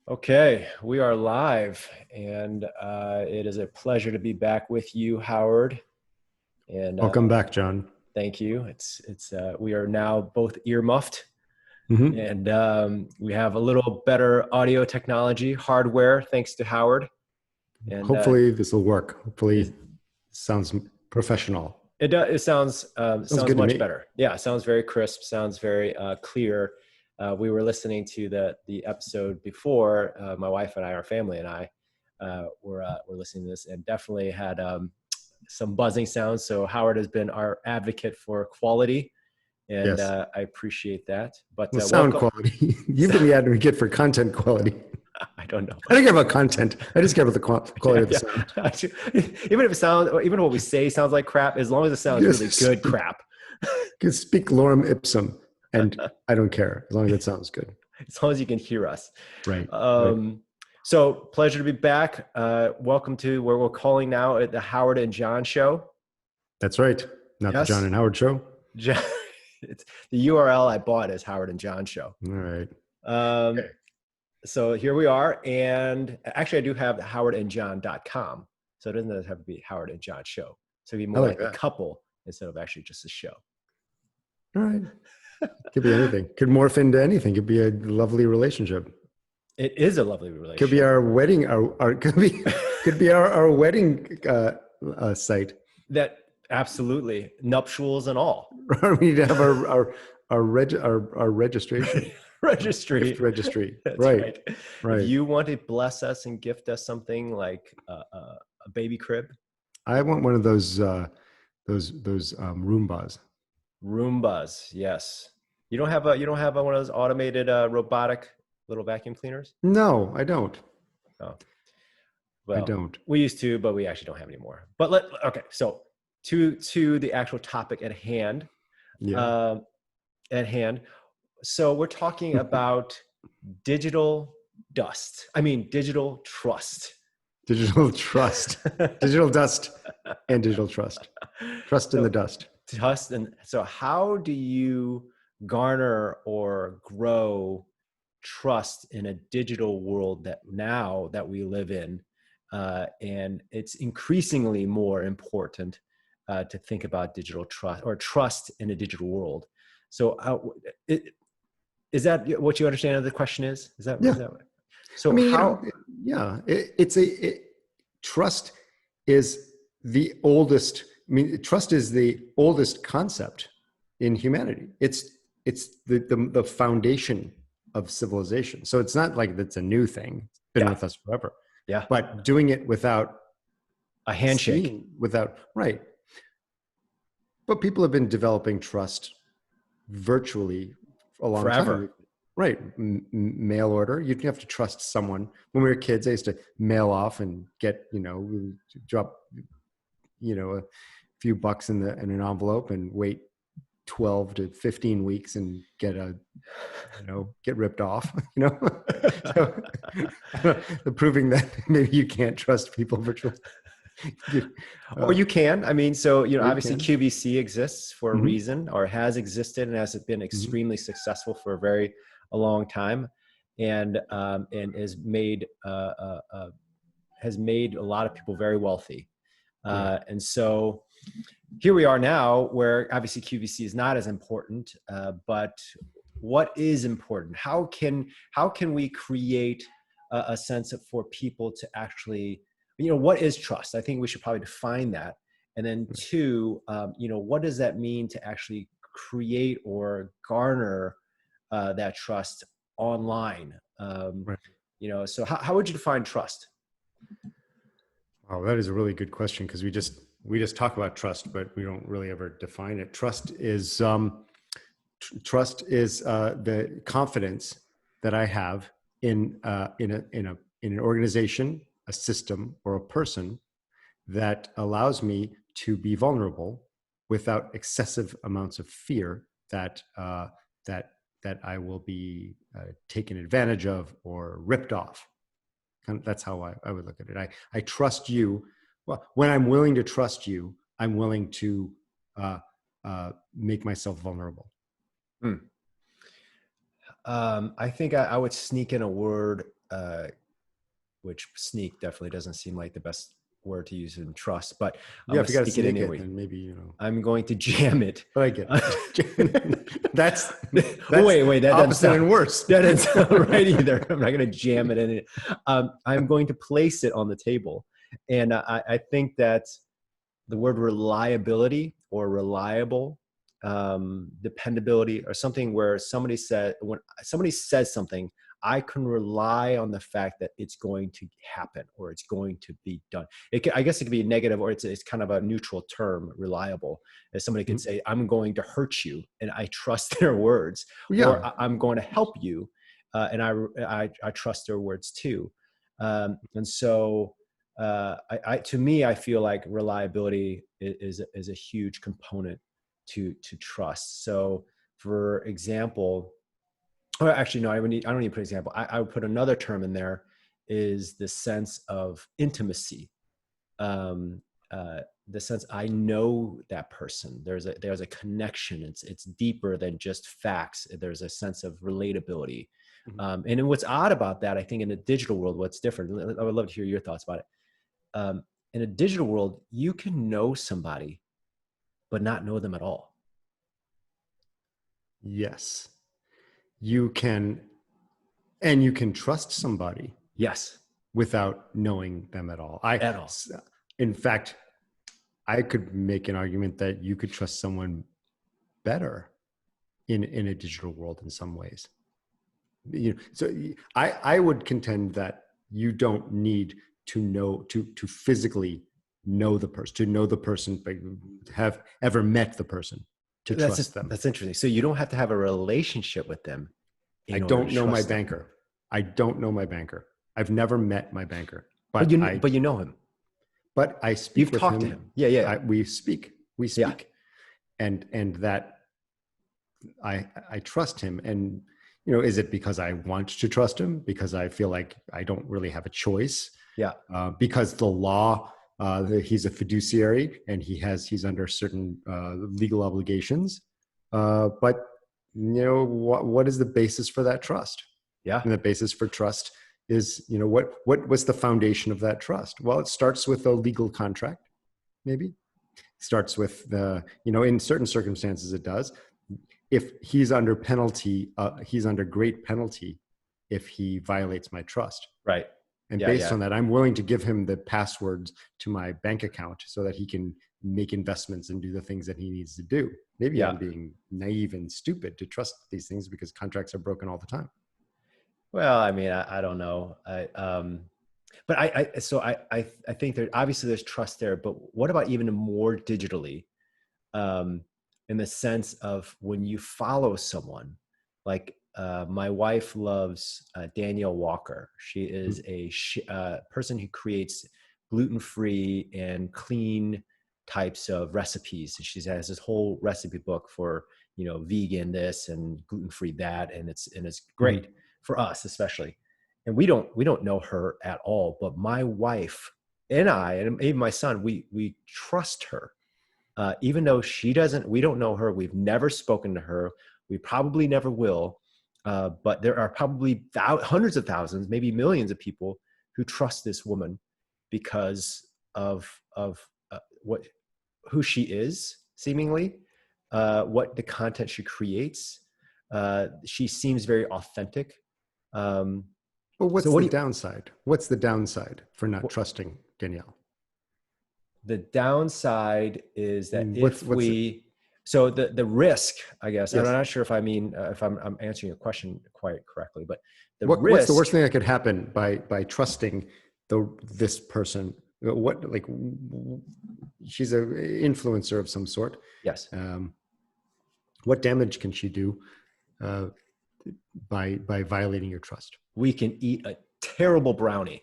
Okay, we are live, and it is a pleasure to be back with you, Howard. And Welcome back, John. thank you. It's we are now both earmuffed, Hmm. and we have a little better audio technology, hardware, thanks to Howard. And Hopefully this will work. Hopefully it, it sounds professional. it sounds Sounds sounds good to much me. better. Yeah, sounds very crisp. Sounds very clear. We were listening to the episode before. My wife and I, our family and I, were listening to this, and definitely had some buzzing sounds. So Howard has been our advocate for quality, and Yes. I appreciate that. But Well, sound welcome. quality. You've been the advocate for content quality. I don't know. I don't care about content. I just care about the quality Yeah, of the sound. yeah. Even if it sounds, even what we say sounds like crap, as long as it sounds really good crap. Just speak lorem ipsum, and I don't care as long as it sounds good. As long as you can hear us. Right. Right. Um, so pleasure to be back. Welcome to where we're calling now at the Howard and John Show. That's right. Not the John Yes, and Howard show. it's the URL I bought is Howard and John Show. All right. Um, Okay. so here we are, and actually, I do have the howardandjohn.com, so it doesn't have to be Howard and John Show. So it'd be I more like like a that. couple instead of actually just a show. All right. Could be anything. Could morph into anything. Could be a lovely relationship. It is a lovely Could be relationship. our wedding. Our could be our wedding site. That absolutely nuptials and all. We need to have our registration Registry. gift registry. That's Right. right. Right. If you want to bless us and gift us something like a baby crib, I want one of those Roombas. Roombas, yes. You don't have one of those automated robotic little vacuum cleaners? No, I don't. Oh, I well, don't. we used to, but we actually don't have anymore. But okay. So to the actual topic at hand. Yeah. Um, at hand. So we're talking about digital dust. I mean, digital trust. Digital trust, digital dust, and digital trust. Trust in the So dust. trust, and so how do you garner or grow trust in a digital world that now that we live in, and it's increasingly more important to think about digital trust or trust in a digital world. So, is that what you understand of the question is? Is Yeah. that right? I So mean, how? yeah, trust is the oldest. I mean, trust is the oldest concept in humanity. It's the foundation of civilization. So it's not like that's a new thing. It's been Yeah, with us forever. yeah, But doing it without a handshake seeing, without right. But people have been developing trust virtually a long time. forever. Right. Mail order. You have to trust someone. When we were kids, I used to mail off and get, drop, a few bucks in an envelope and wait 12 to 15 weeks and get ripped off, So, proving that maybe you can't trust people virtually. Or you can. I mean, so Or you obviously can. QVC exists for a Hmm. reason, or has existed, and has been Hmm. extremely successful for a long time, and has made a lot of people very wealthy. Yeah. And so here we are now, where obviously QVC is not as important, but what is important? How can we create a sense for people to actually, what is trust? I think we should probably define that. And then two, what does that mean to actually create or garner that trust online? Right. So how would you define trust? Oh, that is a really good question because we just talk about trust, but we don't really ever define it. Trust is the confidence that I have in an organization, a system, or a person that allows me to be vulnerable without excessive amounts of fear that that I will be taken advantage of or ripped off. That's how I would look at it. I trust you. Well, when I'm willing to trust you, I'm willing to make myself vulnerable. Hmm. I think I would sneak in a word which sneak definitely doesn't seem like the best word to use in trust, but I'm Yeah, going if to you got to sneak it sneak it, anyway. then maybe, you know. I'm going to jam it. But I get it. That's wait, that doesn't opposite and sound worse. that doesn't sound right either. I'm not going to jam it in it. I'm going to place it on the table. And I think that the word reliability or reliable, dependability, or something where when somebody says something, I can rely on the fact that it's going to happen or it's going to be done. I guess it could be a negative, or it's kind of a neutral term, reliable. As somebody could say, I'm going to hurt you, and I trust their words, Yeah. or I'm going to help you, and I trust their words too. And so, to me, I feel like reliability is a huge component to trust. So, for example, or actually, no, I don't need to put an example. I would put another term in there, is the sense of intimacy. Um, the sense I know that person. There's a connection. It's deeper than just facts. There's a sense of relatability. And then what's odd about that, I think, in the digital world, what's different, I would love to hear your thoughts about it. In a digital world, you can know somebody, but not know them at all. Yes. You can, and you can trust somebody. Yes. Without knowing them at all. At all. In fact, I could make an argument that you could trust someone better in a digital world in some ways. You know, so I would contend that you don't need to know to physically know the person, to know the person, but have ever met the person to trust them. That's interesting. So you don't have to have a relationship with them. I don't know my banker. I don't know my banker. I've never met my banker, but you know him. But I speak with him. You've talked to him. Yeah. We speak, yeah. and that I trust him. And, you know, is it because I want to trust him? Because I feel like I don't really have a choice. Yeah. Because the law, he's a fiduciary and he's under certain legal obligations. But, you know, what is the basis for that trust? Yeah. And the basis for trust is, you know, what was the foundation of that trust? Well, it starts with a legal contract, maybe. It starts with you know, in certain circumstances it does. If he's under penalty, he's under great penalty if he violates my trust. Right. And based on that, I'm willing to give him the passwords to my bank account so that he can make investments and do the things that he needs to do. Maybe I'm being naive and stupid to trust these things because contracts are broken all the time. Well, I mean, I don't know. But I think obviously there's trust there, but what about even more digitally, in the sense of when you follow someone, like my wife loves Danielle Walker. She is a person who creates gluten-free and clean types of recipes. She has this whole recipe book for, you know, vegan this and gluten-free that, and it's great. For us, especially. And we don't know her at all, but my wife and I, and even my son, we trust her. Even though we don't know her. We've never spoken to her. We probably never will. But there are probably hundreds of thousands, maybe millions of people who trust this woman because of who she is, seemingly, what the content she creates. She seems very authentic. But what's the downside? What's the downside for not trusting Danielle? The downside is that so the risk, I guess, yes. I'm not sure if if I'm answering your question quite correctly, but what's the worst thing that could happen by trusting this person? She's an influencer of some sort. Yes. What damage can she do by violating your trust? We can eat a terrible brownie.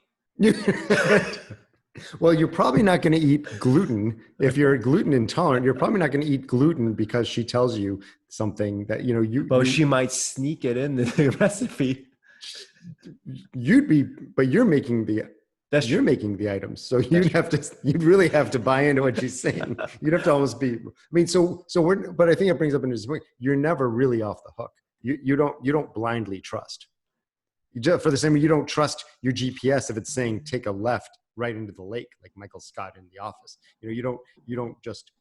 Well, you're probably not going to eat gluten. If you're gluten intolerant, you're probably not going to eat gluten because she tells you something that, you know, But she might sneak it in the recipe. But you're making you're making the items. So you'd really have to buy into what she's saying. You'd have to almost be, but I think it brings up an interesting point. You're never really off the hook. You don't blindly trust. For the same way, you don't trust your GPS if it's saying take a left right into the lake, like Michael Scott in The Office. You don't just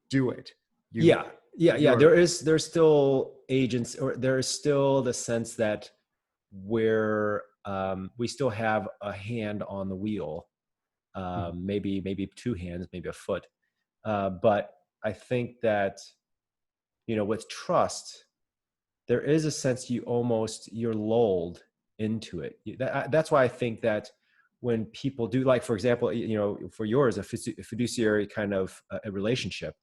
do it. Yeah. There's still agents, or there's still the sense that we still have a hand on the wheel, maybe two hands, maybe a foot. But I think that, with trust, there is a sense you're lulled into it. That's why I think that when people do, like, for example, for yours, a fiduciary kind of a relationship,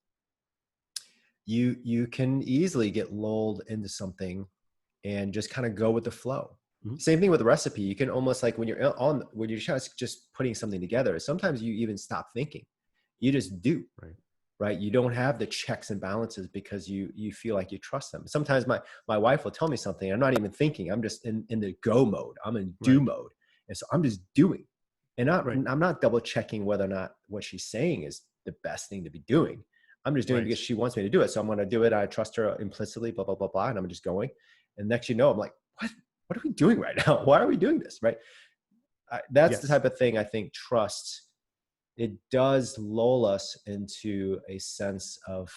you can easily get lulled into something and just kind of go with the flow. Mm-hmm. Same thing with the recipe. You can almost, like, when you're just putting something together, sometimes you even stop thinking. You just do. Right. You don't have the checks and balances because you feel like you trust them. Sometimes my wife will tell me something, I'm not even thinking. I'm just in the go mode. I'm in do mode. And so I'm just doing. And I'm not double checking whether or not what she's saying is the best thing to be doing. I'm just doing it because she wants me to do it. So I'm going to do it. I trust her implicitly, blah, blah, blah, blah. And I'm just going. And next, I'm like, what are we doing right now? Why are we doing this? Right. That's the type of thing I think trust, it does lull us into a sense of,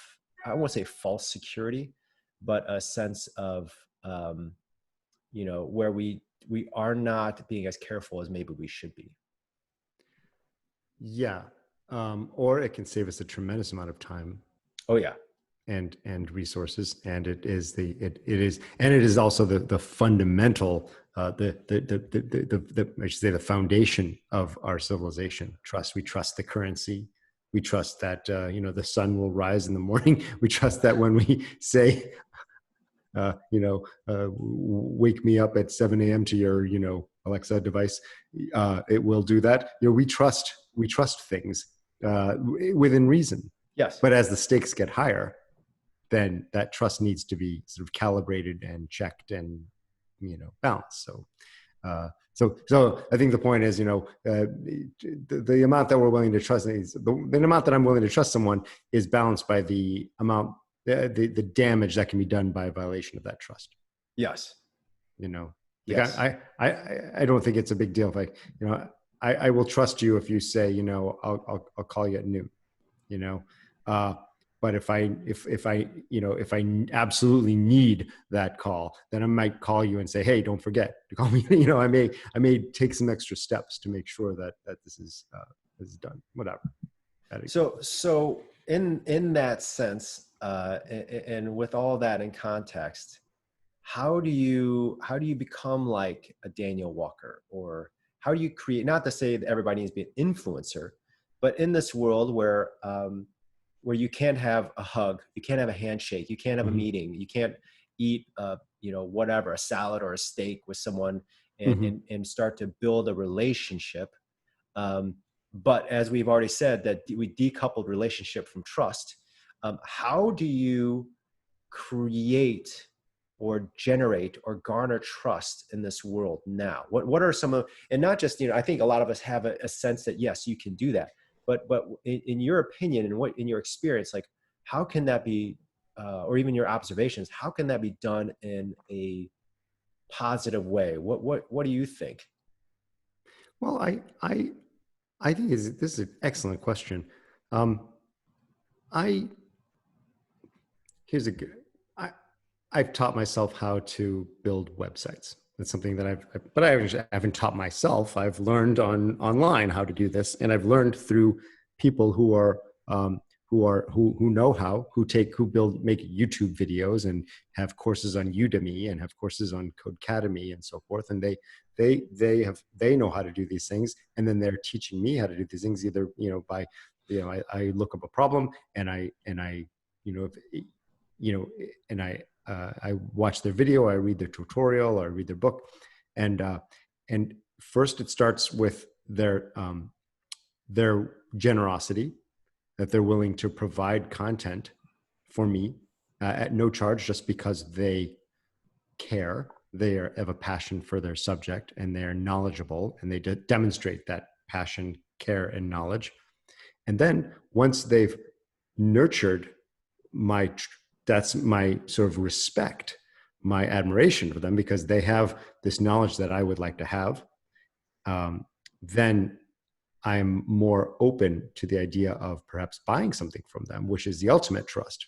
I won't say false security, but a sense of, where we are not being as careful as maybe we should be. Yeah. Or it can save us a tremendous amount of time. Oh yeah. And resources. And it is also the fundamental, I should say, the foundation of our civilization. Trust. We trust the currency. We trust that, the sun will rise in the morning. We trust that when we say, wake me up at 7 a.m. to your, Alexa device, it will do that. We trust things within reason. Yes. But as the stakes get higher, then that trust needs to be sort of calibrated and checked and, balanced. So I think the point is, the amount that we're willing to trust, the amount that I'm willing to trust someone is balanced by the amount, the damage that can be done by a violation of that trust. Yes. Yes. I don't think it's a big deal if I will trust you if you say, I'll call you at noon, but if I absolutely need that call, then I might call you and say, hey, don't forget to call me. I may take some extra steps to make sure that this is done, whatever. So in that sense, and with all that in context, how do you become like a Daniel Walker, or how do you create, not to say that everybody needs to be an influencer, but in this world where you can't have a hug, you can't have a handshake, you can't have a meeting, you can't eat whatever, a salad or a steak with someone and start to build a relationship. But as we've already said, that we decoupled relationship from trust. How do you create or generate or garner trust in this world now? What are some of, and not just, I think a lot of us have a sense that yes, you can do that. But in your opinion and in your experience, like, how can that be, or even your observations, how can that be done in a positive way? What do you think? Well, I think this is an excellent question. I've taught myself how to build websites. That's something that I haven't taught myself. I've learned online how to do this, and I've learned through people who know how, make YouTube videos and have courses on Udemy and have courses on Codecademy and so forth. And they know how to do these things, and then they're teaching me how to do these things either by I look up a problem and I watch their video, I read their tutorial, or I read their book, and first it starts with their generosity, that they're willing to provide content for me at no charge, just because they care, have a passion for their subject, and they're knowledgeable, and they demonstrate that passion, care, and knowledge. And then once they've nurtured that's my sort of respect my admiration for them because they have this knowledge that I would like to have, then I'm more open to the idea of perhaps buying something from them, which is the ultimate trust.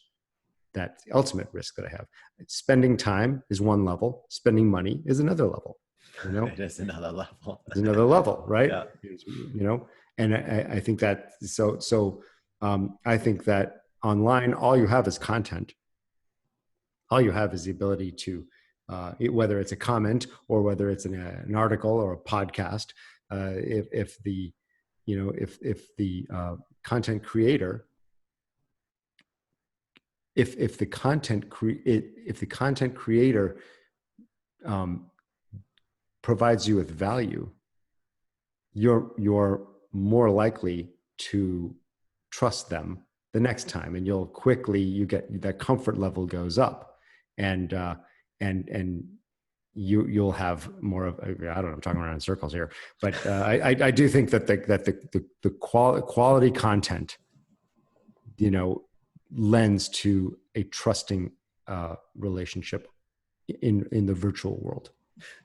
That's the ultimate risk that I have. Spending time is one level. Spending money is another level. You know, It is another level. it's another level, right? Yeah. You know, and I think that I think that online, all you have is content. All you have is the ability to, whether it's a comment or whether it's an article or a podcast. If the content creator, if the content creator provides you with value, you're more likely to trust them the next time, and you get that comfort level goes up, and you'll have more of, I don't know, I'm talking around in circles here, but I do think that the quality content, lends to a trusting relationship in the virtual world.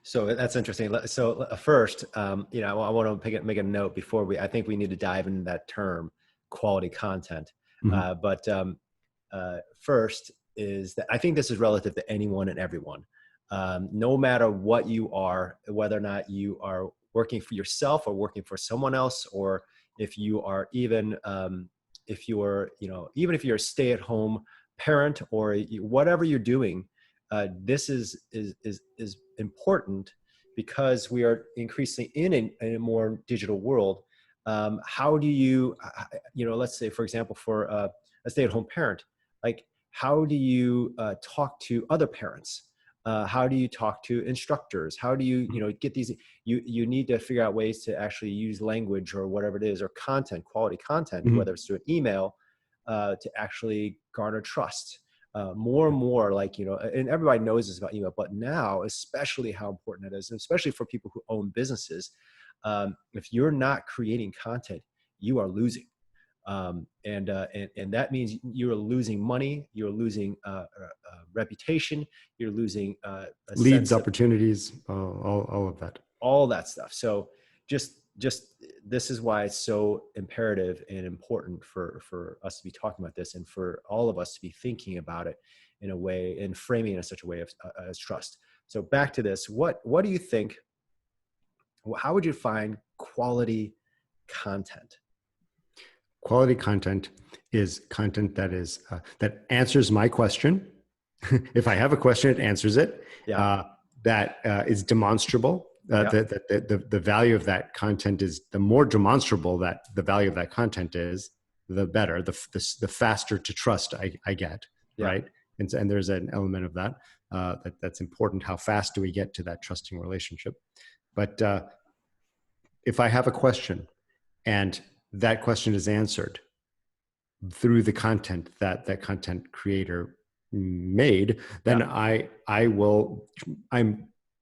So that's interesting. So first, I want to make a note before I think we need to dive into that term, quality content. Mm-hmm. First is that I think this is relative to anyone and everyone. No matter what you are, whether or not you are working for yourself or working for someone else, or if you are even, even if you're a stay-at-home parent or whatever you're doing, this is important because we are increasingly in a more digital world. How do you, let's say, for example, for a stay-at-home parent, like how do you talk to other parents? How do you talk to instructors? How do you, get these? You need to figure out ways to actually use language or whatever it is, or content, quality content, Mm-hmm. whether it's through an email, to actually garner trust. More and more, and everybody knows this about email, but now, especially how important it is, and especially for people who own businesses, if you're not creating content, you are losing. And that means you're losing money, you're losing reputation, you're losing Leads, opportunities, all of that. All that stuff. So just this is why it's so imperative and important for us to be talking about this, and for all of us to be thinking about it in a way and framing it in such a way as trust. So back to this, what do you think? How would you find quality content? Quality content is content that is that answers my question. If I have a question, it answers it. Yeah. That is demonstrable. The value of that content is, the more demonstrable that the value of that content is, the better. The faster to trust I get, right? And there's an element of that that's important. How fast do we get to that trusting relationship? But if I have a question and that question is answered through the content that content creator made, then I'm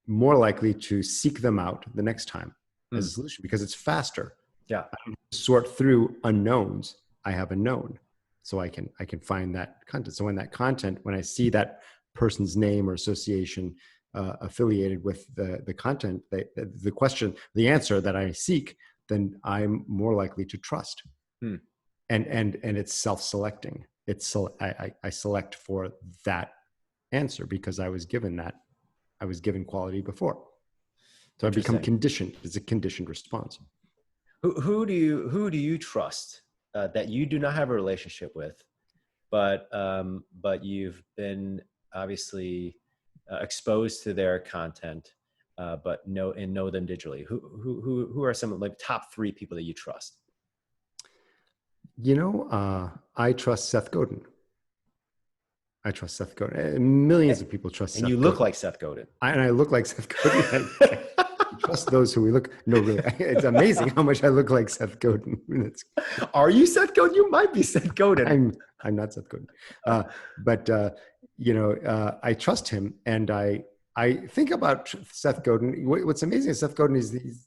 more likely to seek them out the next time as a solution, because it's faster. Yeah. I don't sort through unknowns. I have a known, so I can find that content. So when I see that person's name or association affiliated with the content, the question, the answer that I seek, then I'm more likely to trust. And it's self-selecting. I select for that answer because I was given quality before. So I become conditioned. It's a conditioned response. Who do you trust that you do not have a relationship with, but you've been obviously exposed to their content, but know them digitally? Who are some of like top 3 people that you trust? I trust Seth Godin. Millions of people trust Seth Godin. And you look like Seth Godin. I look like Seth Godin. Trust those who we look. No, really, it's amazing how much I look like Seth Godin. Are you Seth Godin? You might be Seth Godin. I'm not Seth Godin, but I trust him, and I think about Seth Godin. What's amazing is Seth Godin is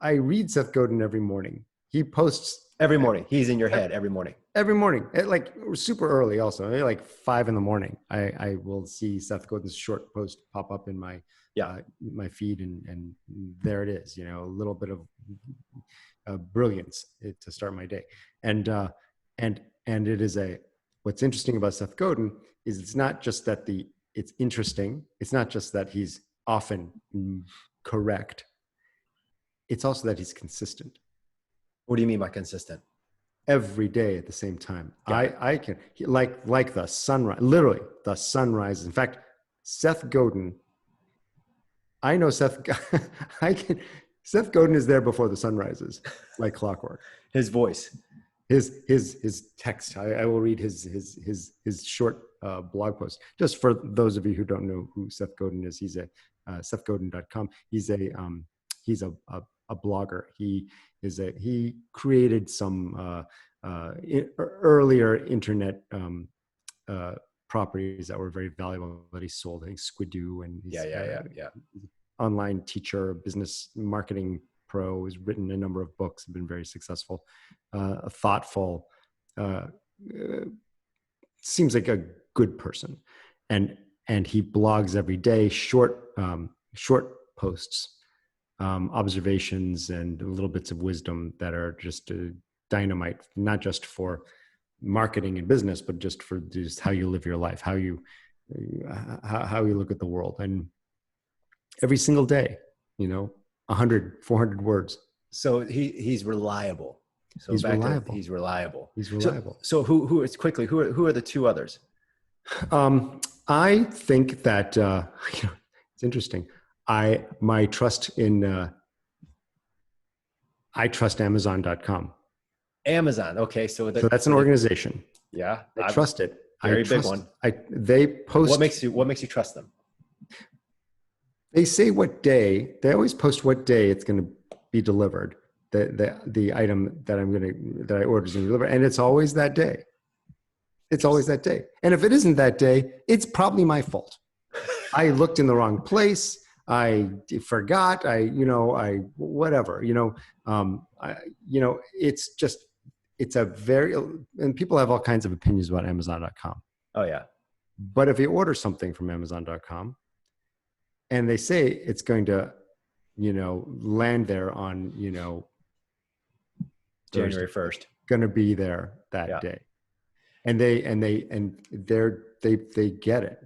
I read Seth Godin every morning. he posts Every morning. He's in your head every morning. every morning, like super early also, maybe like 5 a.m. I will see Seth Godin's short post pop up in my feed, and there it is, a little bit of brilliance to start my day. And it is what's interesting about Seth Godin is it's not just that it's interesting. It's not just that he's often correct. It's also that he's consistent. What do you mean by consistent? Every day at the same time. I can like the sunrise, literally the sunrise. In fact, Seth Godin, I know Seth Godin is there before the sun rises, like clockwork. His voice, his text. I will read his short blog post. Just for those of you who don't know who Seth Godin is, he's a SethGodin.com. He's a blogger. He created some earlier internet properties that were very valuable that he sold. I think Squidoo, and he's online teacher, business marketing pro, has written a number of books, been very successful, thoughtful, seems like a good person. And he blogs every day, short posts, observations and little bits of wisdom that are just dynamite, not just for marketing and business, but just for just how you live your life, how you look at the world. And every single day, 100, 400 words. So he's reliable. So he's reliable. He's reliable. He's reliable. So who is quickly, who are the two others? I think that, it's interesting. I trust Amazon.com. Amazon. Okay. So that's an organization. Yeah. I trust it. Very big one. They post. What makes you trust them? They say what day. They always post what day it's going to be delivered. The item that I ordered is going to be delivered, and it's always that day. It's always that day. And if it isn't that day, it's probably my fault. I looked in the wrong place. I forgot. Whatever. It's a very, and people have all kinds of opinions about Amazon.com. Oh yeah. But if you order something from Amazon.com and they say it's going to, land there on, January 1st, going to be there that day. And they get it.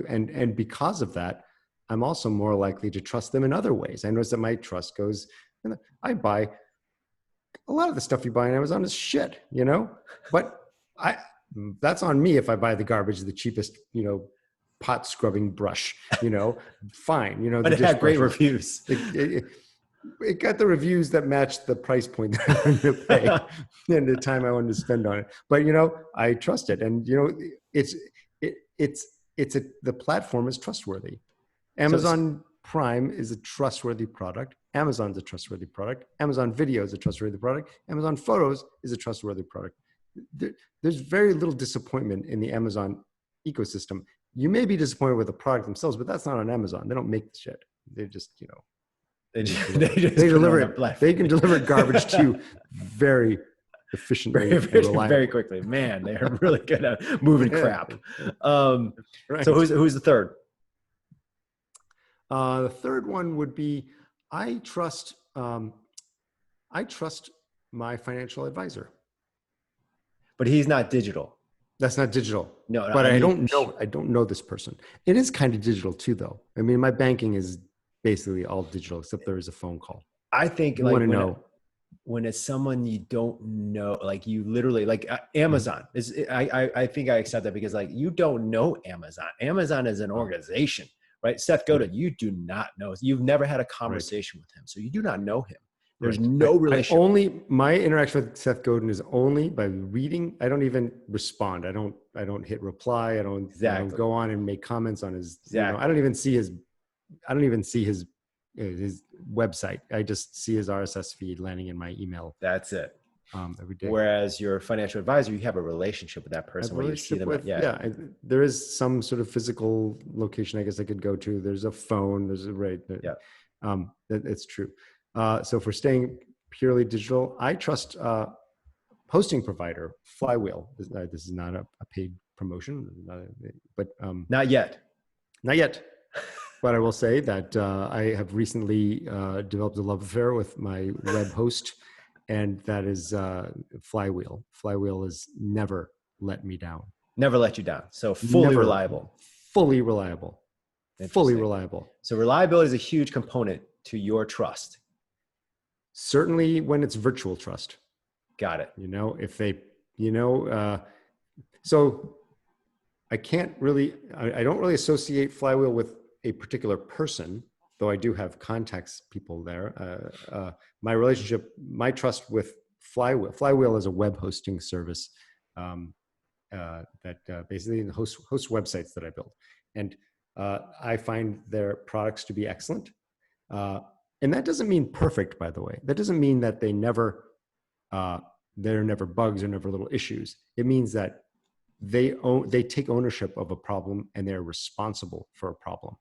And because of that, I'm also more likely to trust them in other ways. I notice that my trust goes, I buy a lot of the stuff you buy on Amazon is shit, but that's on me. If I buy the garbage, the cheapest, pot scrubbing brush, fine, but it had great reviews. It got the reviews that matched the price point that I wanted to pay and the time I wanted to spend on it. But, I trust it. And, the platform is trustworthy. Amazon Prime is a trustworthy product. Amazon's a trustworthy product. Amazon Video is a trustworthy product. Amazon Photos is a trustworthy product. There's very little disappointment in the Amazon ecosystem. You may be disappointed with the product themselves, but that's not on Amazon. They don't make the shit. They just, they deliver it. They can deliver garbage to you very efficiently, very quickly. Man, they are really good at moving crap. Right. So who's the third? The third one would be I trust my financial advisor. But he's not digital. That's not digital. No, but I don't know this person. It is kind of digital too, though. I mean, my banking is basically all digital, except there is a phone call. I think when it's someone you don't know, like you literally Amazon is, I think I accept that because you don't know Amazon. Amazon is an organization, right? Seth Godin, you do not know. You've never had a conversation with him. So you do not know him. There's no relationship. My interaction with Seth Godin is only by reading. I don't even respond. I don't hit reply. I don't go on and make comments on his, I don't even see his website. I just see his RSS feed landing in my email. That's it. Every day. Whereas your financial advisor, you have a relationship with that person where you see them. There is some sort of physical location I guess I could go to. There's a phone. It's true. So if we're staying purely digital. I trust hosting provider Flywheel. This is not a paid promotion, but Not yet. not yet. But I will say that I have recently developed a love affair with my web host, and that is Flywheel. Flywheel has never let me down. Never let you down. So fully Never. reliable. Fully reliable. Fully reliable. So reliability is a huge component to your trust. Certainly when it's virtual trust. Got it. You know, if they, you know, so I can't really, I don't really associate Flywheel with a particular person, though I do have contacts people there. My relationship, my trust with Flywheel is a web hosting service that basically hosts websites that I build. And I find their products to be excellent. And that doesn't mean perfect, by the way. That doesn't mean that they never, there are never bugs or never little issues. It means that they take ownership of a problem and they're responsible for a problem.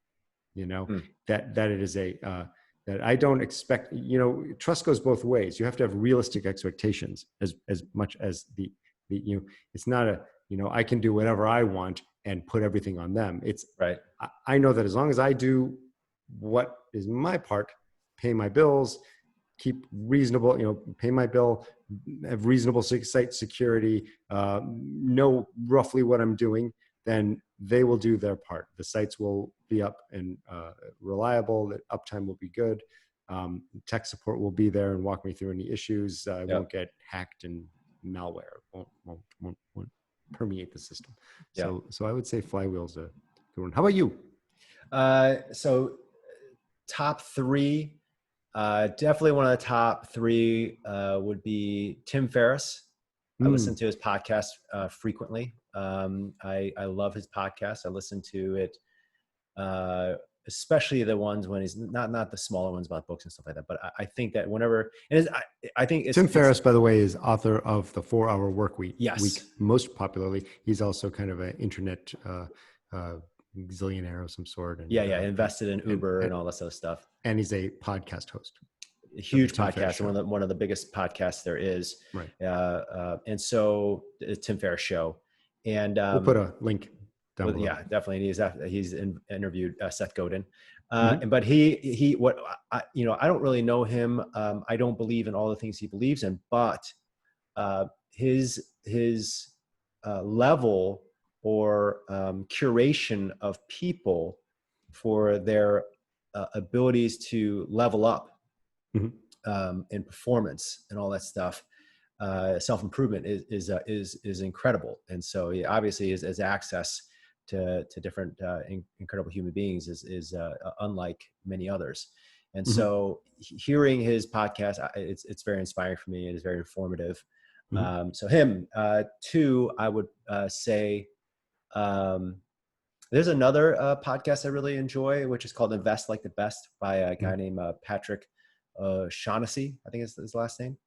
You know, that it is that I don't expect, you know, trust goes both ways. You have to have realistic expectations as much as the you know, it's not a, you know, I can do whatever I want and put everything on them. It's right. I know that as long as I do what is my part, pay my bills, keep reasonable, you know, pay my bill, have reasonable site security, know roughly what I'm doing, then they will do their part. The sites will be up and reliable. The uptime will be good. Tech support will be there and walk me through any issues. I won't get hacked and malware won't permeate the system. So I would say Flywheel's a good one. How about you? So top three, definitely one of the top three would be Tim Ferriss. I listen to his podcast frequently. I love his podcast. I listen to it, especially the ones when he's not the smaller ones about books and stuff like that. But I think that whenever, and I think Tim Ferriss, by the way, is author of the 4-Hour Work Week. Yes. Most popularly. He's also kind of an internet zillionaire of some sort. And, invested in Uber and all this other stuff. And he's a podcast host. A huge podcast, one of the biggest podcasts there is. Right. And so the Tim Ferriss show. And we'll put a link down below. Yeah, definitely. He's interviewed Seth Godin. But he I don't really know him. I don't believe in all the things he believes in, but his level or curation of people for their abilities to level up in performance and all that stuff, self-improvement is incredible. And so he obviously his access to different incredible human beings is unlike many others. And so hearing his podcast, it's very inspiring for me. It is very informative. So him. Two, I would say there's another podcast I really enjoy, which is called Invest Like the Best by a guy named Patrick Shaughnessy, I think is his last name.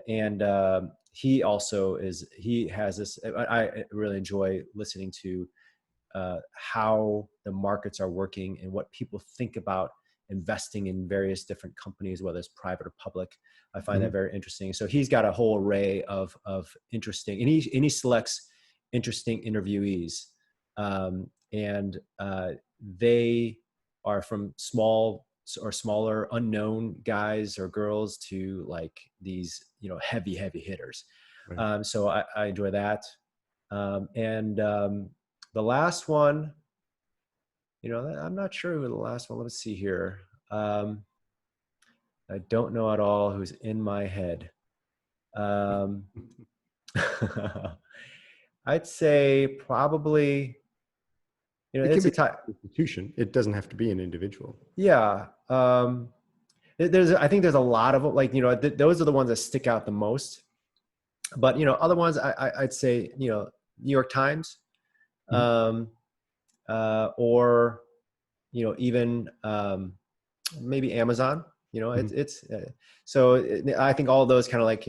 And he also has this, I really enjoy listening to how the markets are working and what people think about investing in various different companies, whether it's private or public. I find that very interesting. So he's got a whole array of interesting, and he selects interesting interviewees. And they are from small or smaller unknown guys or girls to like these, heavy hitters. Right. So I enjoy that. And the last one, I'm not sure who the last one, let me see here. I don't know at all who's in my head. I'd say probably, it's a institution. It doesn't have to be an individual. Yeah. I think there's a lot of like, those are the ones that stick out the most, but, other ones I'd say, New York Times, or, even maybe Amazon, so I think all of those kind of like,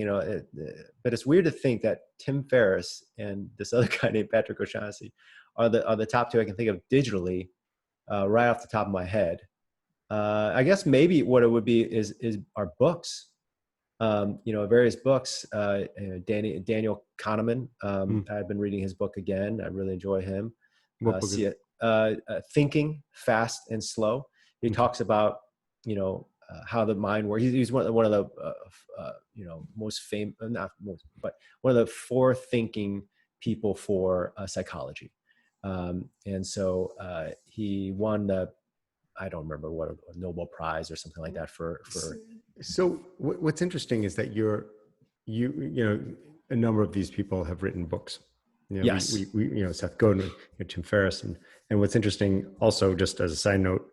but it's weird to think that Tim Ferriss and this other guy named Patrick O'Shaughnessy are the top two I can think of digitally, right off the top of my head. I guess maybe what it would be is our books. Various books. Daniel Kahneman. Mm. I've been reading his book again. I really enjoy him. What book is See it? it. Thinking Fast and Slow. He Okay. talks about how the mind works. He's one of the most famous, not most, but one of the forward-thinking people for psychology. And so he won the, I don't remember what, a Nobel Prize or something like that for. So what's interesting is that a number of these people have written books. Yes. We Seth Godin, Tim Ferriss, and what's interesting also, just as a side note,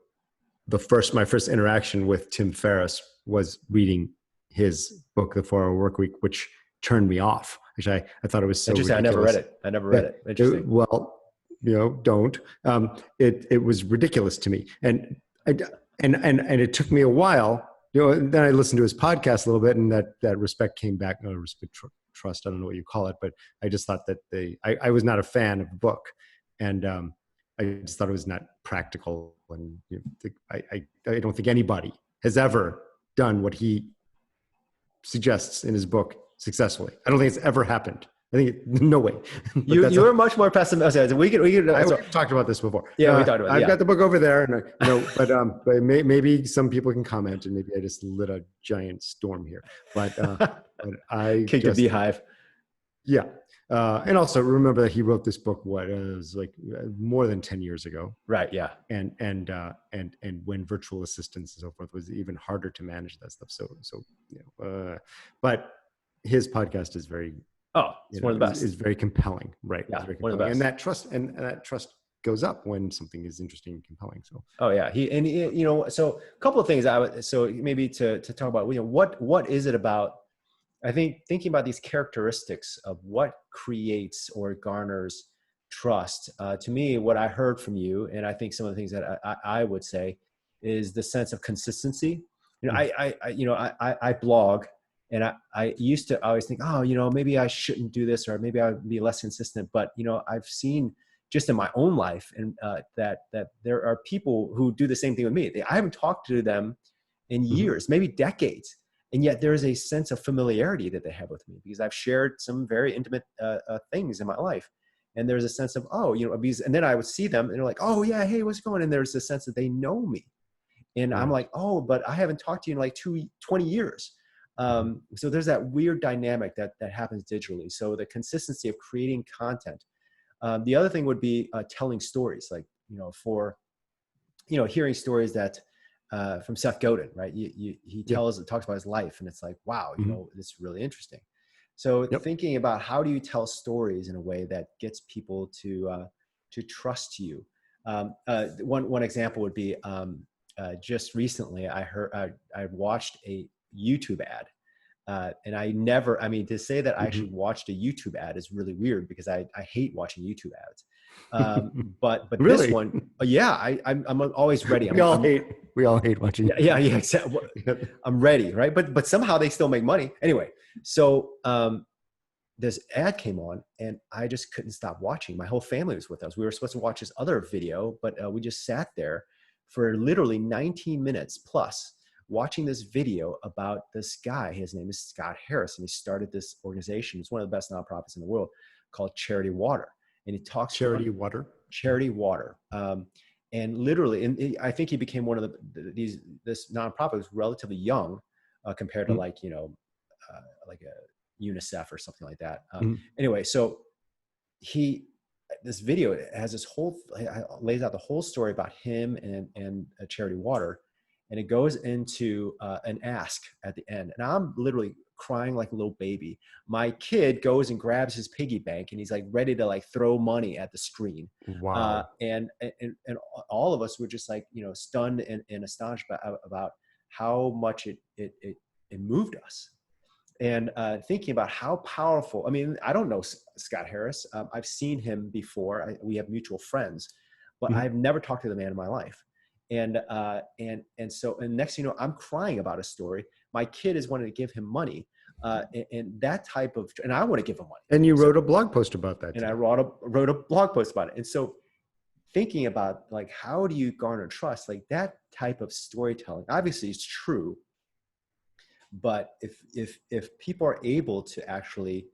my first interaction with Tim Ferriss was reading his book, The 4-Hour Workweek, which turned me off. Which I thought it was so Interesting. ridiculous. I never read it. Interesting. Well, don't. It was ridiculous to me, and it took me a while. Then I listened to his podcast a little bit, and that respect came back. No, respect, trust. I don't know what you call it, but I just thought that I was not a fan of the book, and I just thought it was not practical. And I don't think anybody has ever done what he suggests in his book successfully. I don't think it's ever happened. I think no way. You're much more pessimistic. We could. We've talked about this before. Yeah, we talked about it. I've got the book over there, and but maybe some people can comment, and maybe I just lit a giant storm here. But I kicked a beehive. Yeah, and also remember that he wrote this book. It was like more than 10 years ago. Right. Yeah. And when virtual assistants and so forth was even harder to manage that stuff. But his podcast is very. Oh, it's one of the best. Is very compelling, right? Yeah, very compelling. One of the best. And that trust goes up when something is interesting and compelling. So. Oh yeah, so a couple of things maybe to talk about. What is it about? I think thinking about these characteristics of what creates or garners trust. To me, what I heard from you, and I think some of the things that I would say, is the sense of consistency. I blog. And I used to always think, maybe I shouldn't do this, or maybe I would be less consistent. But, I've seen just in my own life and that there are people who do the same thing with me. I haven't talked to them in years, maybe decades. And yet there is a sense of familiarity that they have with me because I've shared some very intimate things in my life. And there's a sense of, and then I would see them and they're like, oh yeah, hey, what's going on? And there's a sense that they know me. And I'm like, oh, but I haven't talked to you in like 20 years. So there's that weird dynamic that happens digitally. So the consistency of creating content. The other thing would be telling stories, like, hearing stories that from Seth Godin, right? He talks about his life and it's like, wow, it's really interesting. So thinking about how do you tell stories in a way that gets people to trust you. One example would be just recently I watched a YouTube ad. And to say that I actually watched a YouTube ad is really weird because I hate watching YouTube ads. But really? This one, I'm always ready. We all hate watching. Yeah, exactly. I'm ready, right? But somehow they still make money. Anyway, so this ad came on and I just couldn't stop watching. My whole family was with us. We were supposed to watch this other video, but we just sat there for literally 19 minutes plus watching this video about this guy. His name is Scott Harris, and he started this organization. It's one of the best nonprofits in the world called Charity Water. And he talks Charity Water. And literally, and I think he became one of this nonprofit was relatively young compared to like a UNICEF or something like that. Anyway, so this video has lays out the whole story about him and Charity Water. And it goes into an ask at the end. And I'm literally crying like a little baby. My kid goes and grabs his piggy bank and he's like ready to like throw money at the screen. Wow. And all of us were just like, stunned and astonished about how much it moved us. And thinking about how powerful, I don't know Scott Harris. I've seen him before. We have mutual friends, but I've never talked to the man in my life. And so next thing you know, I'm crying about a story. My kid is wanting to give him money, and that type of, and I want to give him money. And you wrote a blog post about that. And I wrote a blog post about it. And so thinking about like, how do you garner trust? Like that type of storytelling, obviously it's true. But if people are able to actually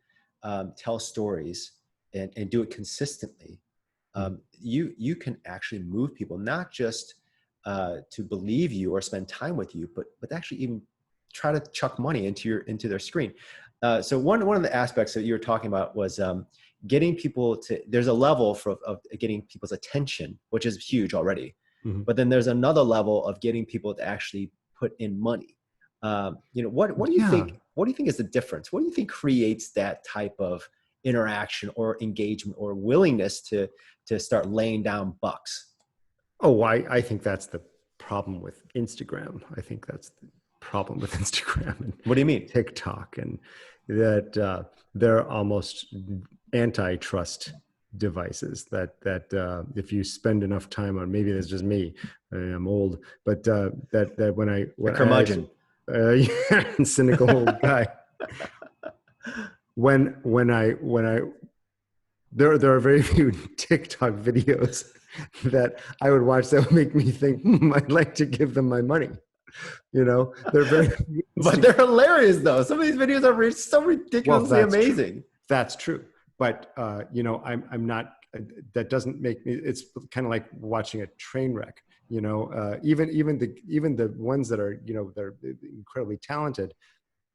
tell stories and do it consistently, you can actually move people, not just to believe you or spend time with you, but actually even try to chuck money into their screen. So one of the aspects that you were talking about was getting people to. There's a level of getting people's attention, which is huge already, Mm-hmm. but then there's another level of getting people to actually put in money. What do you Yeah. think? What do you think is the difference? What do you think creates that type of interaction or engagement or willingness to start laying down bucks? Oh, I think that's the problem with Instagram. I think that's the problem with Instagram and What do you mean? TikTok, and that they're almost antitrust devices that if you spend enough time on, maybe that's just me, I'm old, but that when A curmudgeon. yeah, cynical old guy, when I there are very few TikTok videos that I would watch that would make me think, I'd like to give them my money. They're very But they're hilarious though. Some of these videos are so well, ridiculously amazing. That's true. But I'm not. That doesn't make me. It's kind of like watching a train wreck. Even the ones that are they're incredibly talented.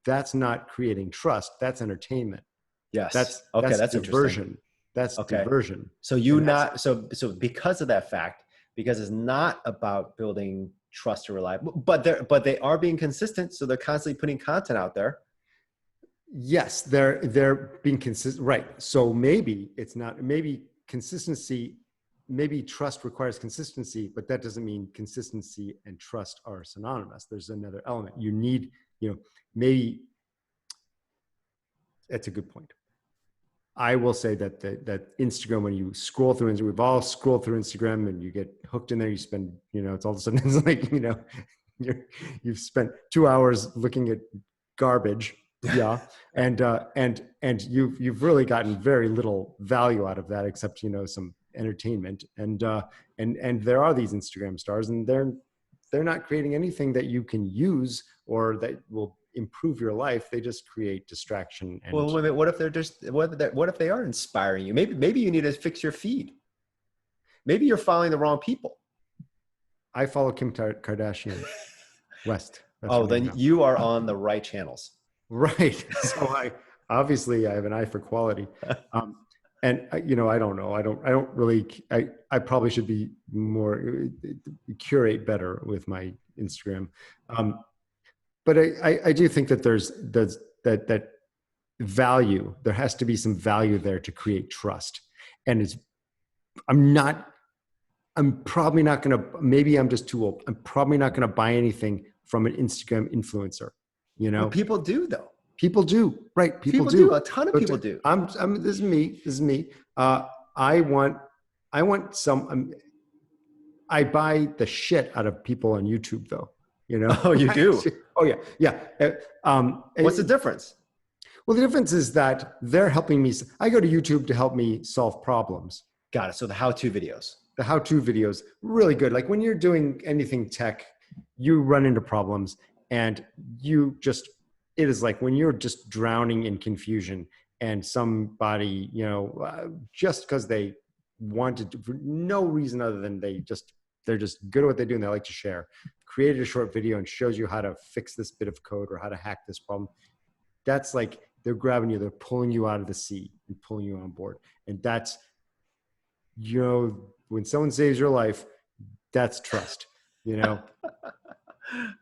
That's not creating trust. That's entertainment. Yes. That's Okay, that's that's interesting. diversion. That's Okay. diversion. So so because of that fact, because it's not about building trust or reliability, but they are being consistent, so they're constantly putting content out there. Yes, they're being consistent, right? So maybe it's not. Maybe consistency. Maybe trust requires consistency, but that doesn't mean consistency and trust are synonymous. There's another element. You need, maybe that's a good point. I will say that Instagram, when you scroll through, and we've all scrolled through Instagram, and you get hooked in there. You spend, it's all of a sudden it's like, you've spent 2 hours looking at garbage. Yeah. And you've really gotten very little value out of that, except, some entertainment. And there are these Instagram stars, and they're not creating anything that you can use or that will improve your life. They just create distraction. And Well, wait a minute, what if they are inspiring you? Maybe you need to fix your feed. Maybe you're following the wrong people. I follow Kim Kardashian West. Then you are on the right channels. Right. So I have an eye for quality. And I don't know. I don't really, I probably should be more, curate better with my Instagram. But I do think that there's that value. There has to be some value there to create trust. And I'm probably not going to, maybe I'm just too old. I'm probably not going to buy anything from an Instagram influencer. Well, people do though. People do, right? People do. A ton of people do. This is me. I want some. I buy the shit out of people on YouTube, though. Oh, you do? Oh yeah. What's the difference? Well, the difference is that they're helping me. I go to YouTube to help me solve problems. Got it. So the how-to videos. The how-to videos, really good. Like when you're doing anything tech, you run into problems, and it is like when you're just drowning in confusion, and somebody, just because they wanted to, for no reason other than they're just good at what they do and they like to share, created a short video and shows you how to fix this bit of code or how to hack this problem. That's like they're grabbing you, they're pulling you out of the sea and pulling you on board. And that's, when someone saves your life, that's trust,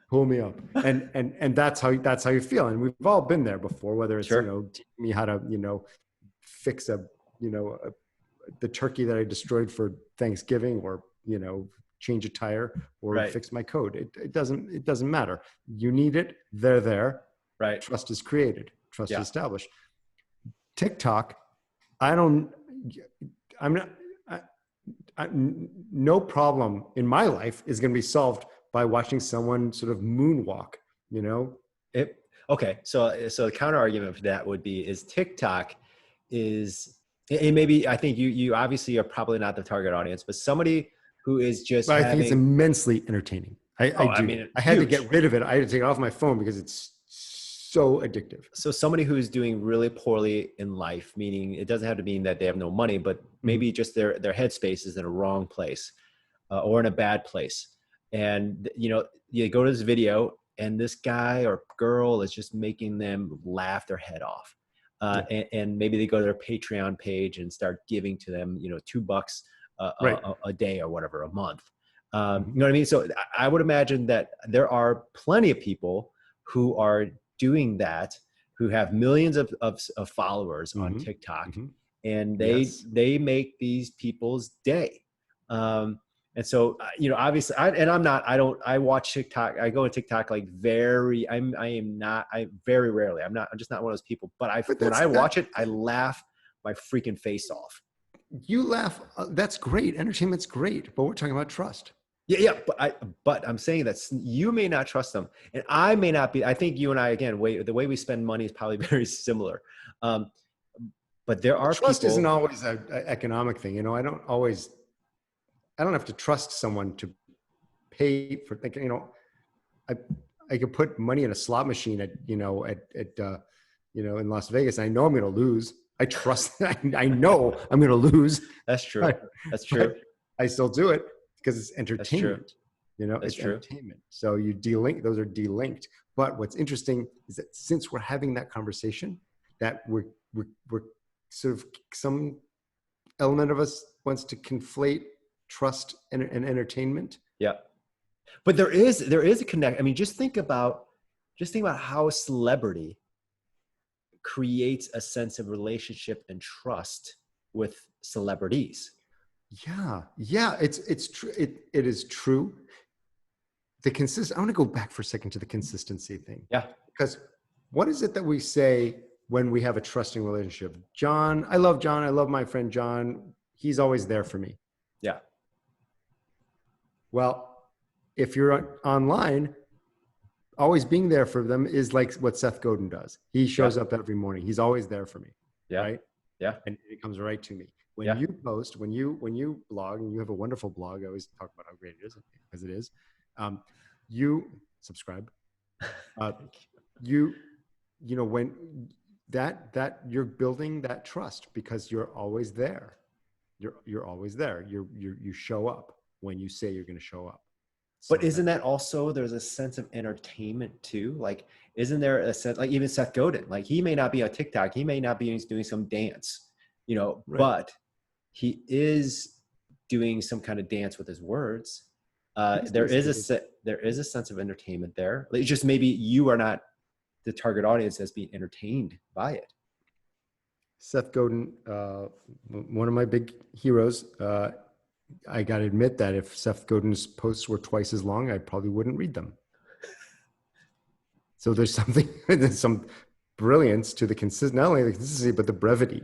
pull me up. And that's how you feel. And we've all been there before, whether it's, teaching me how to, fix the turkey that I destroyed for Thanksgiving, or, change a tire, or fix my code. It doesn't matter. You need it. They're there. Right. Trust is created. Trust is established. TikTok, no problem in my life is going to be solved by watching someone sort of moonwalk, Okay. So the counter argument for that would be, is TikTok is, and maybe I think you obviously are probably not the target audience, but somebody who is just, I think it's immensely entertaining. I had huge. to get rid of it. I had to take it off my phone because it's so addictive. So somebody who's doing really poorly in life, meaning it doesn't have to mean that they have no money, but maybe just their headspace is in a wrong place, or in a bad place. And, you go to this video and this guy or girl is just making them laugh their head off. And maybe they go to their Patreon page and start giving to them, $2 a day or whatever, a month. You know what I mean? So I would imagine that there are plenty of people who are doing that, who have millions of followers on TikTok, and they make these people's day. And so, obviously I watch TikTok. I go to TikTok like very rarely. I'm just not one of those people, but when I watch it, I laugh my freaking face off. You laugh. That's great. Entertainment's great, but we're talking about trust. Yeah. But I'm saying that you may not trust them, and I may not be. I think you and I, again, the way we spend money is probably very similar. But there are trust people. Isn't always an economic thing. I don't have to trust someone to pay for thinking. I could put money in a slot machine in Las Vegas. I know I'm going to lose. I trust. I know I'm going to lose. That's true. That's true. I still do it because it's entertainment. That's true. Entertainment. So you delink. Those are delinked. But what's interesting is that since we're having that conversation, that we're sort of, some element of us wants to conflate trust and entertainment. Yeah. But there is a connect. I mean, just think about how a celebrity creates a sense of relationship and trust with celebrities. Yeah. It's true. It is true. I want to go back for a second to the consistency thing. Yeah. Because what is it that we say when we have a trusting relationship? John, I love John. I love my friend John. He's always there for me. Yeah. Well, if you're online, always being there for them is like what Seth Godin does. He shows up every morning. He's always there for me. Yeah. Right. Yeah. And it comes right to me. When you post, when you blog, and you have a wonderful blog, I always talk about how great it is, because it is. You subscribe. When that you're building that trust because you're always there. You're always there. You show up when you say you're going to show up. But isn't that also, there's a sense of entertainment too? Like, isn't there a sense, like even Seth Godin, like he may not be on TikTok, he may not be doing some dance, but he is doing some kind of dance with his words. There is a sense of entertainment there. It's just maybe you are not the target audience that's being entertained by it. Seth Godin, one of my big heroes. I got to admit that if Seth Godin's posts were twice as long, I probably wouldn't read them. So there's some brilliance to not only the consistency, but the brevity,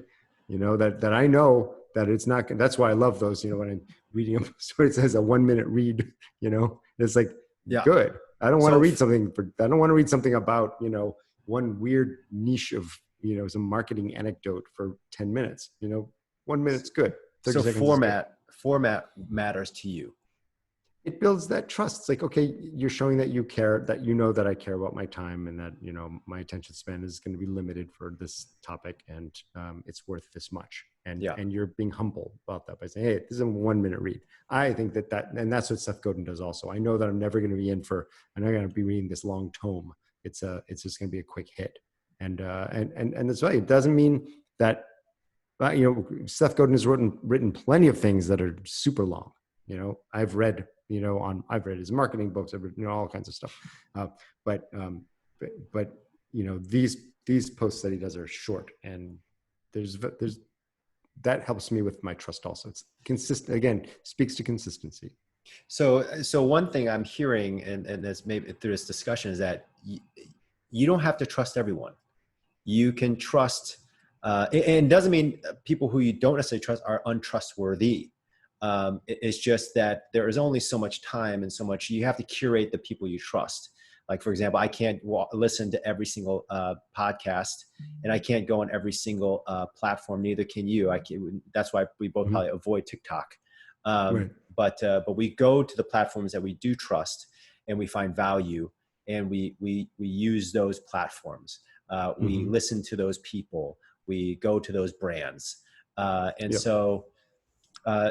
that I know that it's not, that's why I love those, when I'm reading them, so it says a 1 minute read, it's like, good. I don't want to read something about, one weird niche of, some marketing anecdote for 10 minutes, 1 minute's good. 30 so seconds format matters to you. It builds that trust. It's like, okay, you're showing that you care, that that I care about my time, and that, my attention span is going to be limited for this topic, and it's worth this much. And you're being humble about that by saying, hey, this is a 1 minute read. I think and that's what Seth Godin does also. I know that I'm never going to be I'm not going to be reading this long tome. It's just going to be a quick hit. And that's right. It doesn't mean that, Seth Godin has written plenty of things that are super long. I've read, I've read his marketing books, I've written, all kinds of stuff. But these posts that he does are short, and there's that helps me with my trust also. It's consistent, again, speaks to consistency. So one thing I'm hearing, and this maybe through this discussion, is that you don't have to trust everyone. You can trust, and it doesn't mean people who you don't necessarily trust are untrustworthy. It's just that there is only so much time and so much, you have to curate the people you trust. Like, for example, I can't listen to every single podcast, and I can't go on every single platform. Neither can you. That's why we both probably avoid TikTok. Right. But we go to the platforms that we do trust, and we find value. and we use those platforms. We listen to those people. We go to those brands, and so.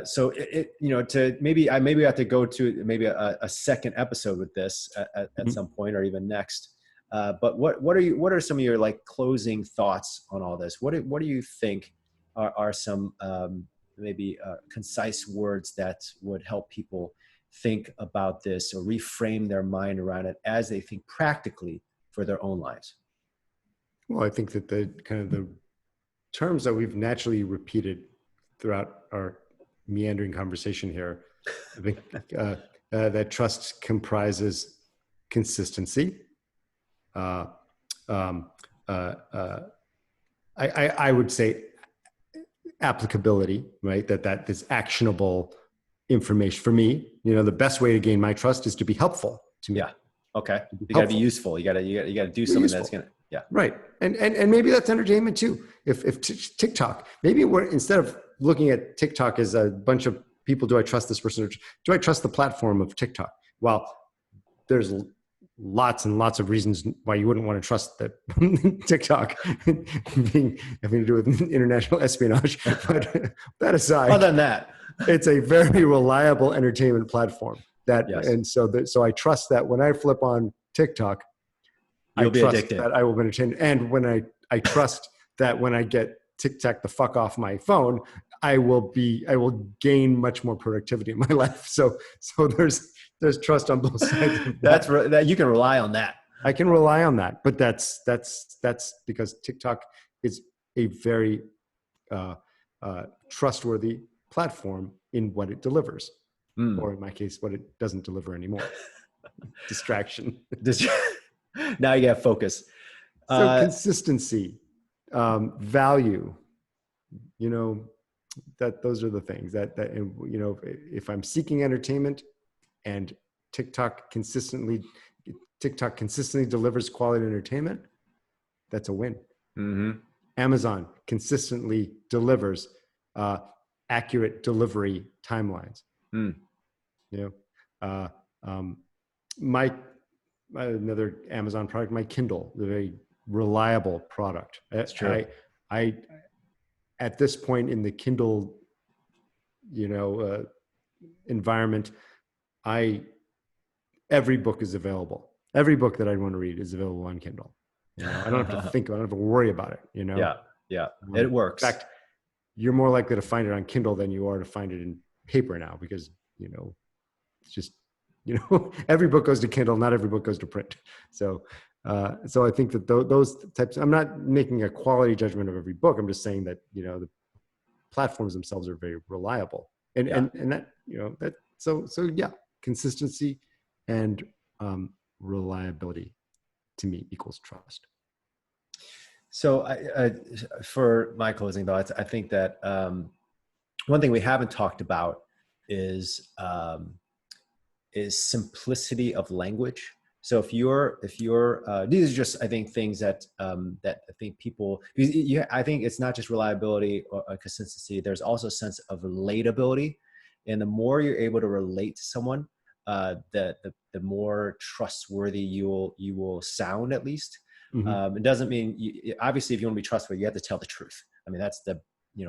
So to maybe I have to go to maybe a second episode with this at some point, or even next. But what are some of your like closing thoughts on all this? What do you think are some maybe concise words that would help people think about this or reframe their mind around it as they think practically for their own lives? Well, I think that the kind of the terms that we've naturally repeated throughout our meandering conversation here, I think that trust comprises consistency. I would say applicability, right? That is actionable information for me. The best way to gain my trust is to be helpful to me. Yeah. Okay. You got to be useful. You got to do something that's going to, yeah. Right. And maybe that's entertainment too. If TikTok, maybe instead of looking at TikTok as a bunch of people, do I trust this person? Or do I trust the platform of TikTok? Well, there's lots and lots of reasons why you wouldn't want to trust that TikTok having to do with international espionage. But that aside, other than that, it's a very reliable entertainment platform. Yes. And so I trust that when I flip on TikTok, you'll be addicted. That I will be entertained. And when I trust that when I get TikTok the fuck off my phone, I will gain much more productivity in my life. So there's trust on both sides. That you can rely on that. I can rely on that, but that's because TikTok is a very trustworthy platform in what it delivers, or in my case, what it doesn't deliver anymore. Distraction. Now you got focus. So consistency, value, that those are the things that if I'm seeking entertainment and TikTok consistently delivers quality entertainment, that's a win. Amazon consistently delivers accurate delivery timelines. Another Amazon product, my Kindle, the very reliable product. That's true. I at this point in the Kindle, environment, every book is available. Every book that I want to read is available on Kindle. I don't have to think about it. I don't have to worry about it. Yeah. It works. In fact, you're more likely to find it on Kindle than you are to find it in paper now, because it's just every book goes to Kindle, not every book goes to print. So I think that those types, I'm not making a quality judgment of every book. I'm just saying that, the platforms themselves are very reliable, and that, so consistency and reliability to me equals trust. So for my closing thoughts, I think that one thing we haven't talked about is simplicity of language. So if you're these are just, I think, things that that I think people, I think it's not just reliability or consistency. There's also a sense of relatability, and the more you're able to relate to someone, the more trustworthy you will sound, at least. It doesn't mean obviously if you want to be trustworthy, you have to tell the truth. I mean, that's the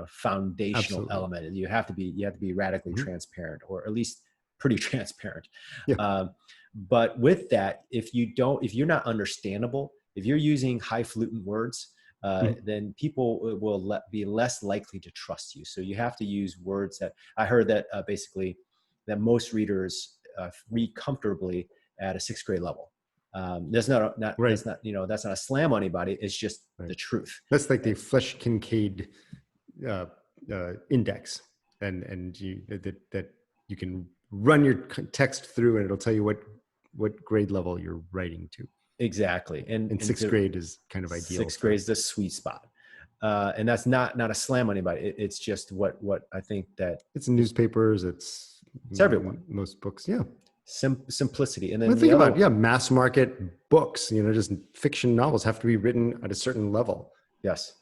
foundational Absolutely. element. You have to be radically transparent, or at least pretty transparent. Yeah. But with that, if you're not understandable, if you're using highfalutin words, then people will be less likely to trust you. So you have to use words that, I heard that basically that most readers read comfortably at a 6th grade level. That's not right. That's not a slam on anybody. It's just the truth. That's like the Flesch-Kincaid index, and that you can run your text through and it'll tell you what grade level you're writing to. Exactly. And 6th grade is kind of ideal. 6th grade is the sweet spot. And that's not a slam on anybody. It's just what I think that it's newspapers. It's everyone. Most books. Yeah. Simplicity. And then think about mass market books, just fiction novels have to be written at a certain level. Yes.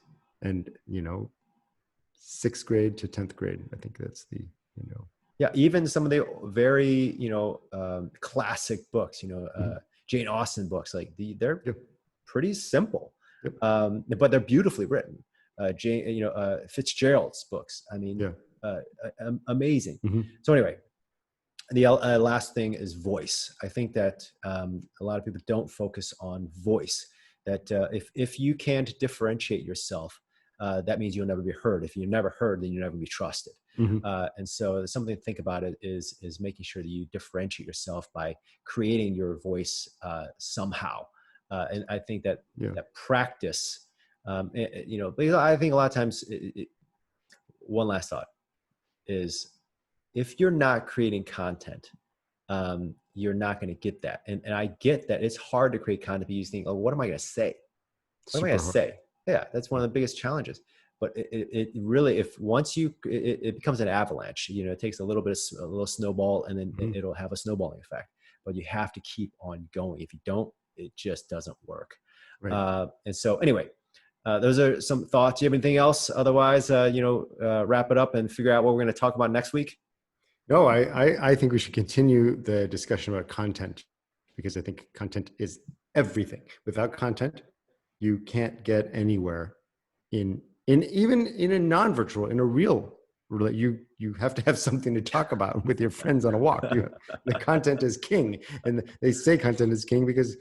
And, 6th grade to 10th grade, I think that's the, Yeah, even some of the very, classic books, Jane Austen books, like they're Yep. pretty simple, Yep. but they're beautifully written. Fitzgerald's books, I mean, Yeah. amazing. Mm-hmm. So anyway, the last thing is voice. I think that a lot of people don't focus on voice. That if you can't differentiate yourself, that means you'll never be heard. If you're never heard, then you'll never be trusted. Mm-hmm. And so something to think about it is making sure that you differentiate yourself by creating your voice somehow. And I think that that practice, because I think a lot of times, one last thought is, if you're not creating content, you're not going to get that. And I get that it's hard to create content, but you think, oh, what am I going to say? What am I going to say? Yeah, that's one of the biggest challenges. But it really, if once it becomes an avalanche, it takes a little snowball, and then it'll have a snowballing effect. But you have to keep on going. If you don't, it just doesn't work. Right. And so anyway, those are some thoughts. Do you have anything else? Otherwise, wrap it up and figure out what we're going to talk about next week. No, I think we should continue the discussion about content, because I think content is everything. Without content, you can't get anywhere even in a non-virtual, in a real, you have to have something to talk about with your friends on a walk. The content is king, and they say content is king because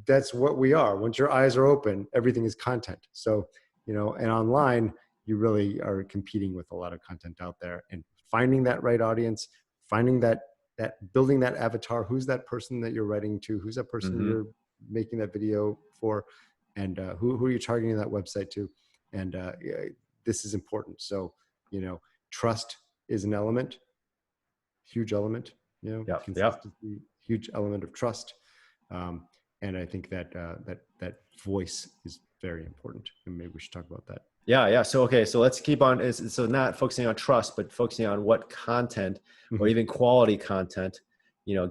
that's what we are. Once your eyes are open, everything is content. So, and online, you really are competing with a lot of content out there, and finding that right audience, finding that building that avatar. Who's that person that you're writing to? Who's that person you're making that video for? And who are you targeting that website to? And this is important. So, trust is an element, huge element, consistency, huge element of trust. And I think that that voice is very important. And maybe we should talk about that. Yeah. So, okay. So let's keep on. So not focusing on trust, but focusing on what content, or even quality content,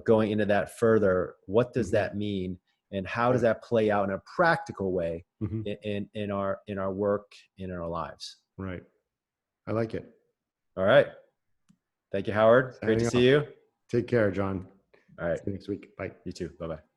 going into that further. What does that mean? And how does that play out in a practical way in our work, in our lives? Right. I like it. All right. Thank you, Howard. Great to see you. Take care, John. All right. See you next week. Bye. You too. Bye-bye.